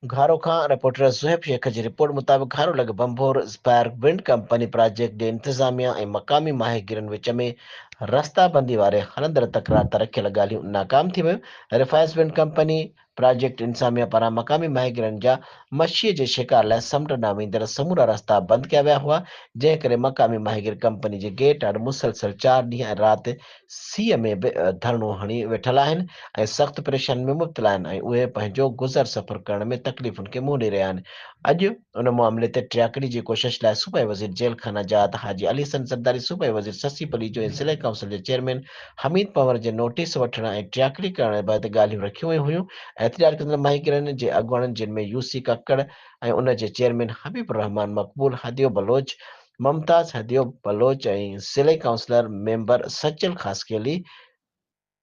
घारो खां रिपोर्टर ज़ुहैब शेख जी रिपोर्ट मुताबिक़ घारो लॻ बंभोर स्पार्क विंड कंपनी प्रोजेक्ट जे इंतिज़ामिया ऐं मक़ामी माहिरनि विच में रस्ताबंदी वारे हलंदड़ तकरार ते रखियल ॻाल्हियूं नाकाम थी वियूं। रिफाइस विंड कंपनी प्रोजेक्ट इंतिज़ामिया पारां मक़ामी माहिरनि जा मछीअ जे शिकार लाइ समुंड न वेंदड़ समूरा रस्ता बंदि कया विया हुआ, जंहिं करे मक़ामी माहिर कंपनी जे गेट हाणे मुसलसल 4 ॾींहं ऐं राति सीअ में बि धरणो हणी वेठल आहिनि ऐं सख़्त परेशानी में मुब्तला आहिनि ऐं उहे पंहिंजो गुज़र सफ़र करण में तकलीफ़ुनि खे मुंहुं ॾेई रहिया आहिनि। अॼु उन मामले ते टियाकड़ी जी कोशिश लाइ सूबाई वज़ीर जेल खाना जात हाजी अली हसन ज़रदारी, सूबाई वज़ीर ससी पलीजो ऐं ज़िले काउंसिल जे चेयरमैन हमीद पंवर जे नोटिस वठण ऐं टियाकड़ी करण बाबति ॻाल्हियूं रखियूं वयूं हुयूं। एहतिजाज कंदड़ माहिरनि जे अॻुवाणनि जिन में यूसी कक्कड़ ऐं उन जे चेयरमैन हबीब रहमान मक़बूल, हदियो बलोच, मुमताज़ हदियो बलोच ऐं ज़िले काउंसिलर मेंबर सचल खासकेली,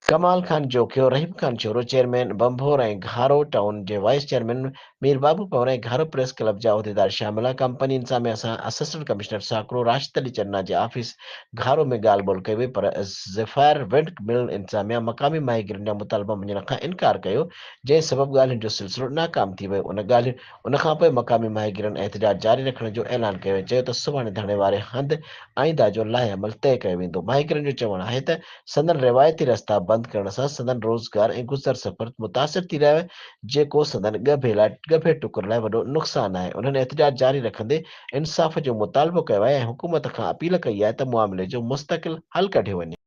कमाल खान जोखियो, रहीम खान छोरो, चेयरमैन बंभोर ऐं घारो टाउन जे वाइस चेयरमैन मीर बाबू पंवर ऐं घारो प्रेस क्लब जा उहिदेदार शामिल। कंपनी इंतिज़ामिया सां असिस्टेंट कमिश्नर साकरो राशिद अली चन्ना जे ऑफिस घारो में ॻाल्हि ॿोल कई वई, पर ज़फ़ायर विंड मिल इंतिज़ामिया मक़ामी माहिरनि जा मुतालबा मञण खां इनकार कयो, जंहिं सबबि ॻाल्हियुनि जो सिलसिलो नाकाम थी वियो। उन खां पोइ मक़ामी माहिरनि एहतिजाज जारी रखण जो ऐलान कयो, चयो त सुभाणे धरणे वारे हंधि आईंदा जो लाहेअमल तइ कयो वेंदो। माहिरनि जो चवणु आहे त संदन रिवायती रस्ता बंदि करण सां संदन रोज़गार ऐं गुज़र सफ़र मुतासिर थी रहियो आहे, जेको संदन ॻभे टुकर लाइ वॾो नुक़सानु आहे। उन्हनि एहतिजाज जारी रखंदे इंसाफ़ जो मुतालबो कयो आहे ऐं हुकूमत खां अपील कई आहे त मामले जो मुस्तक़िल हल कढियो वञे।